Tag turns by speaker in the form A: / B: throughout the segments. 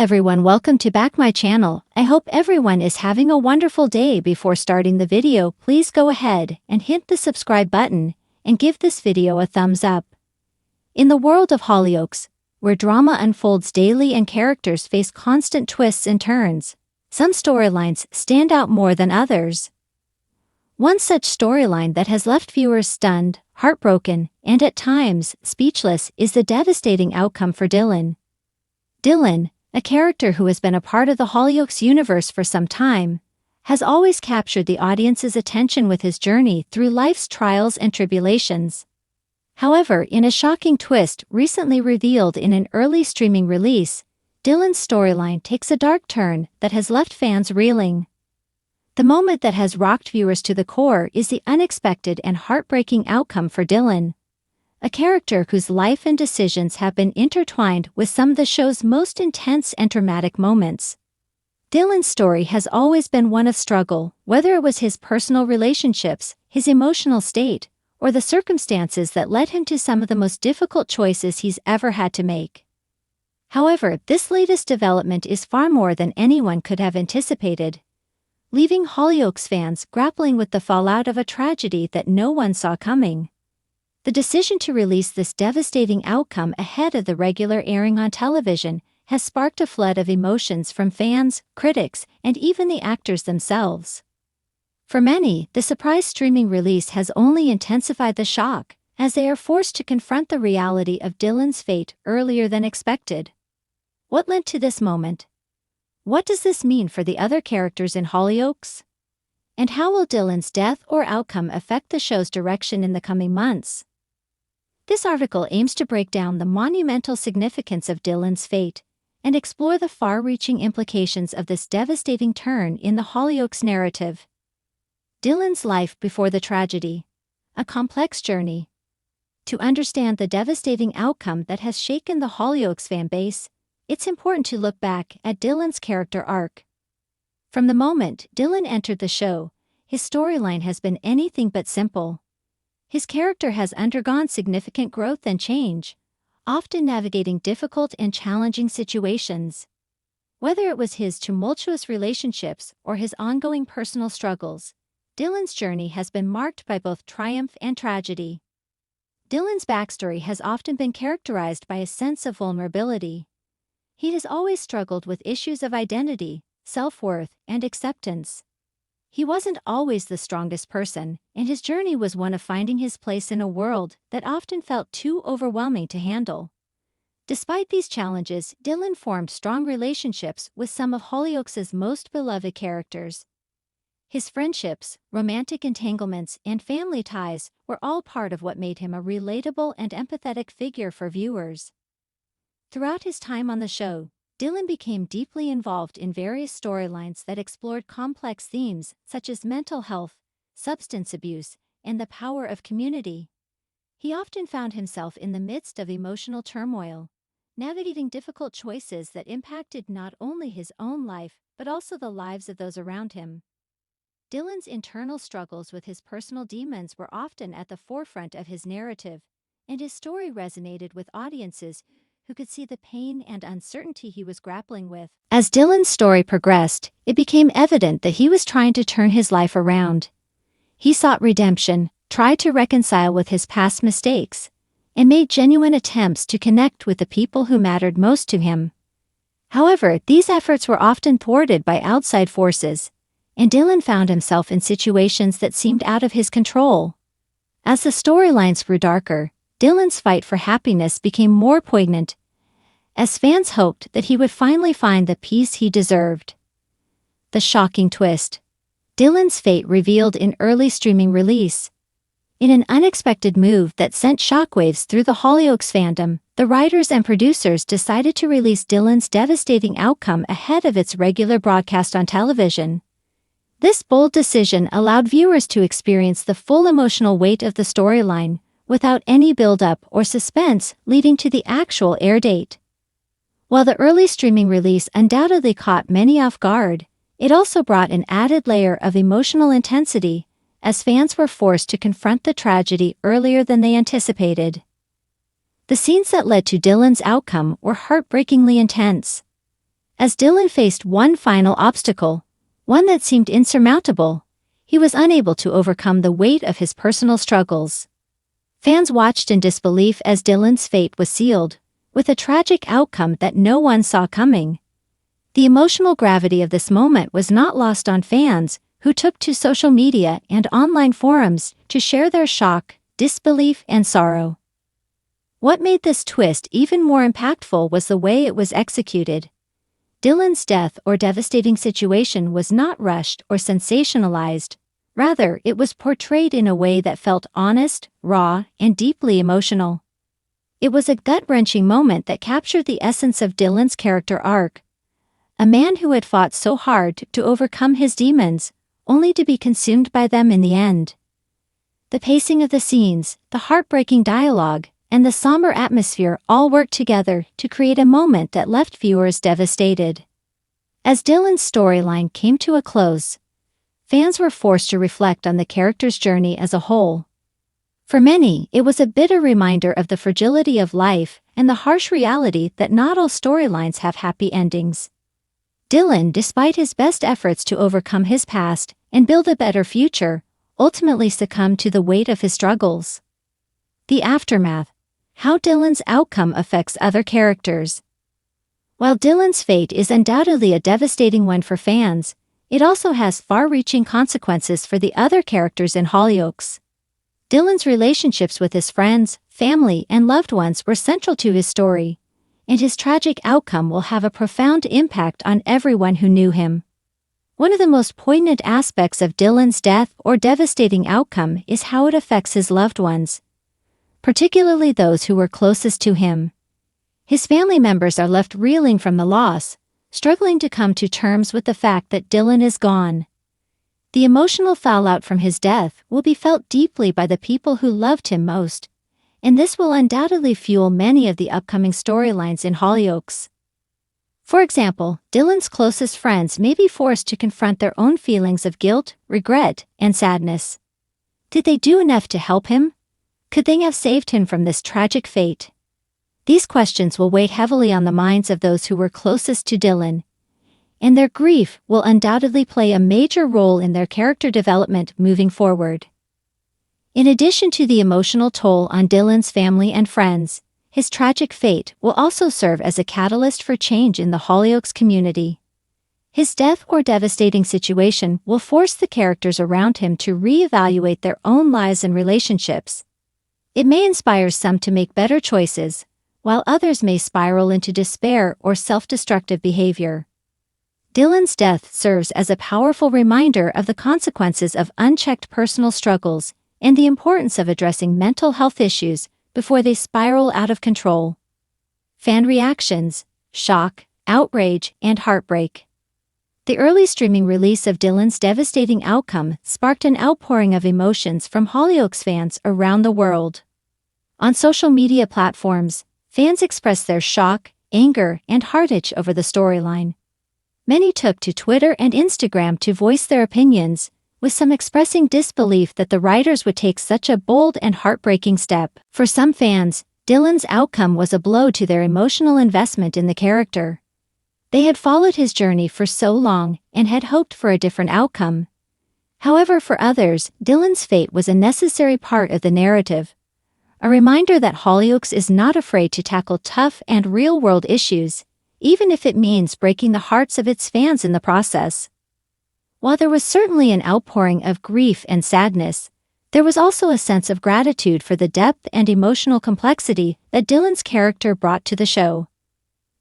A: everyone, welcome to back my channel. I hope everyone is having a wonderful day. Before starting the video, please go ahead and hit the subscribe button and give this video a thumbs up. In the world of Hollyoaks, where drama unfolds daily and characters face constant twists and turns, some storylines stand out more than others. One such storyline that has left viewers stunned, heartbroken, and at times speechless is the devastating outcome for Dillon. Dillon, a character who has been a part of the Hollyoaks universe for some time, has always captured the audience's attention with his journey through life's trials and tribulations. However, in a shocking twist recently revealed in an early streaming release, Dillon's storyline takes a dark turn that has left fans reeling. The moment that has rocked viewers to the core is the unexpected and heartbreaking outcome for Dillon, a character whose life and decisions have been intertwined with some of the show's most intense and dramatic moments. Dillon's story has always been one of struggle, whether it was his personal relationships, his emotional state, or the circumstances that led him to some of the most difficult choices he's ever had to make. However, this latest development is far more than anyone could have anticipated, leaving Hollyoaks fans grappling with the fallout of a tragedy that no one saw coming. The decision to release this devastating outcome ahead of the regular airing on television has sparked a flood of emotions from fans, critics, and even the actors themselves. For many, the surprise streaming release has only intensified the shock, as they are forced to confront the reality of Dillon's fate earlier than expected. What led to this moment? What does this mean for the other characters in Hollyoaks? And how will Dillon's death or outcome affect the show's direction in the coming months? This article aims to break down the monumental significance of Dillon's fate and explore the far-reaching implications of this devastating turn in the Hollyoaks narrative. Dillon's life before the tragedy. A complex journey. To understand the devastating outcome that has shaken the Hollyoaks fan base, it's important to look back at Dillon's character arc. From the moment Dillon entered the show, his storyline has been anything but simple. His character has undergone significant growth and change, often navigating difficult and challenging situations. Whether it was his tumultuous relationships or his ongoing personal struggles, Dillon's journey has been marked by both triumph and tragedy. Dillon's backstory has often been characterized by a sense of vulnerability. He has always struggled with issues of identity, self-worth, and acceptance. He wasn't always the strongest person, and his journey was one of finding his place in a world that often felt too overwhelming to handle. Despite these challenges, Dillon formed strong relationships with some of Hollyoaks' most beloved characters. His friendships, romantic entanglements, and family ties were all part of what made him a relatable and empathetic figure for viewers. Throughout his time on the show, Dillon became deeply involved in various storylines that explored complex themes such as mental health, substance abuse, and the power of community. He often found himself in the midst of emotional turmoil, navigating difficult choices that impacted not only his own life but also the lives of those around him. Dillon's internal struggles with his personal demons were often at the forefront of his narrative, and his story resonated with audiences who could see the pain and uncertainty he was grappling with. As Dillon's story progressed, it became evident that he was trying to turn his life around. He sought redemption, tried to reconcile with his past mistakes, and made genuine attempts to connect with the people who mattered most to him. However, these efforts were often thwarted by outside forces, and Dillon found himself in situations that seemed out of his control. As the storylines grew darker, Dillon's fight for happiness became more poignant, as fans hoped that he would finally find the peace he deserved. The shocking twist. Dillon's fate revealed in early streaming release. In an unexpected move that sent shockwaves through the Hollyoaks fandom, the writers and producers decided to release Dillon's devastating outcome ahead of its regular broadcast on television. This bold decision allowed viewers to experience the full emotional weight of the storyline, without any build-up or suspense leading to the actual air date. While the early streaming release undoubtedly caught many off guard, it also brought an added layer of emotional intensity, as fans were forced to confront the tragedy earlier than they anticipated. The scenes that led to Dillon's outcome were heartbreakingly intense. As Dillon faced one final obstacle, one that seemed insurmountable, he was unable to overcome the weight of his personal struggles. Fans watched in disbelief as Dillon's fate was sealed, with a tragic outcome that no one saw coming. The emotional gravity of this moment was not lost on fans, who took to social media and online forums to share their shock, disbelief, and sorrow. What made this twist even more impactful was the way it was executed. Dillon's death or devastating situation was not rushed or sensationalized. Rather, it was portrayed in a way that felt honest, raw, and deeply emotional. It was a gut-wrenching moment that captured the essence of Dillon's character arc. A man who had fought so hard to overcome his demons, only to be consumed by them in the end. The pacing of the scenes, the heartbreaking dialogue, and the somber atmosphere all worked together to create a moment that left viewers devastated. As Dillon's storyline came to a close, fans were forced to reflect on the character's journey as a whole. For many, it was a bitter reminder of the fragility of life and the harsh reality that not all storylines have happy endings. Dillon, despite his best efforts to overcome his past and build a better future, ultimately succumbed to the weight of his struggles. The aftermath: how Dillon's outcome affects other characters. While Dillon's fate is undoubtedly a devastating one for fans, it also has far-reaching consequences for the other characters in Hollyoaks. Dillon's relationships with his friends, family, and loved ones were central to his story, and his tragic outcome will have a profound impact on everyone who knew him. One of the most poignant aspects of Dillon's death or devastating outcome is how it affects his loved ones, particularly those who were closest to him. His family members are left reeling from the loss, struggling to come to terms with the fact that Dillon is gone. The emotional fallout from his death will be felt deeply by the people who loved him most, and this will undoubtedly fuel many of the upcoming storylines in Hollyoaks. For example, Dillon's closest friends may be forced to confront their own feelings of guilt, regret, and sadness. Did they do enough to help him? Could they have saved him from this tragic fate? These questions will weigh heavily on the minds of those who were closest to Dillon, and their grief will undoubtedly play a major role in their character development moving forward. In addition to the emotional toll on Dillon's family and friends, his tragic fate will also serve as a catalyst for change in the Hollyoaks community. His death or devastating situation will force the characters around him to reevaluate their own lives and relationships. It may inspire some to make better choices, while others may spiral into despair or self-destructive behavior. Dillon's death serves as a powerful reminder of the consequences of unchecked personal struggles and the importance of addressing mental health issues before they spiral out of control. Fan reactions: shock, outrage, and heartbreak. The early streaming release of Dillon's devastating outcome sparked an outpouring of emotions from Hollyoaks fans around the world. On social media platforms, fans expressed their shock, anger, and heartache over the storyline. Many took to Twitter and Instagram to voice their opinions, with some expressing disbelief that the writers would take such a bold and heartbreaking step. For some fans, Dillon's outcome was a blow to their emotional investment in the character. They had followed his journey for so long and had hoped for a different outcome. However, for others, Dillon's fate was a necessary part of the narrative, a reminder that Hollyoaks is not afraid to tackle tough and real-world issues, even if it means breaking the hearts of its fans in the process. While there was certainly an outpouring of grief and sadness, there was also a sense of gratitude for the depth and emotional complexity that Dillon's character brought to the show.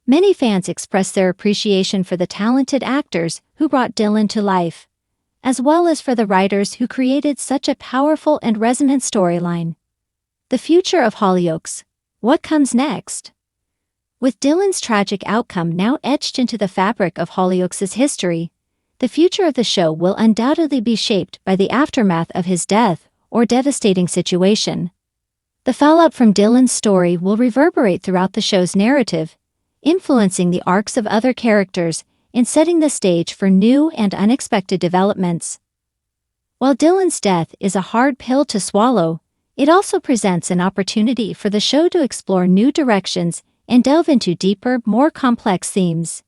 A: Many fans expressed their appreciation for the talented actors who brought Dillon to life, as well as for the writers who created such a powerful and resonant storyline. The future of Hollyoaks: what comes next? With Dillon's tragic outcome now etched into the fabric of Hollyoaks' history, the future of the show will undoubtedly be shaped by the aftermath of his death or devastating situation. The fallout from Dillon's story will reverberate throughout the show's narrative, influencing the arcs of other characters and setting the stage for new and unexpected developments. While Dillon's death is a hard pill to swallow, it also presents an opportunity for the show to explore new directions and delve into deeper, more complex themes.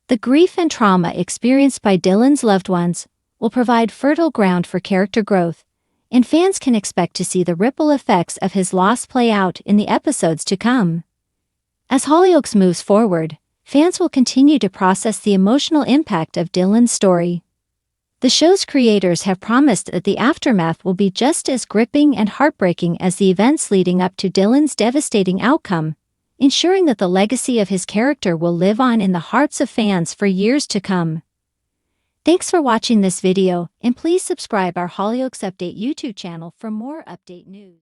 A: The grief and trauma experienced by Dillon's loved ones will provide fertile ground for character growth, and fans can expect to see the ripple effects of his loss play out in the episodes to come. As Hollyoaks moves forward, fans will continue to process the emotional impact of Dillon's story. The show's creators have promised that the aftermath will be just as gripping and heartbreaking as the events leading up to Dillon's devastating outcome, ensuring that the legacy of his character will live on in the hearts of fans for years to come. Thanks for watching this video, and please subscribe our Hollyoaks Update YouTube channel for more update news.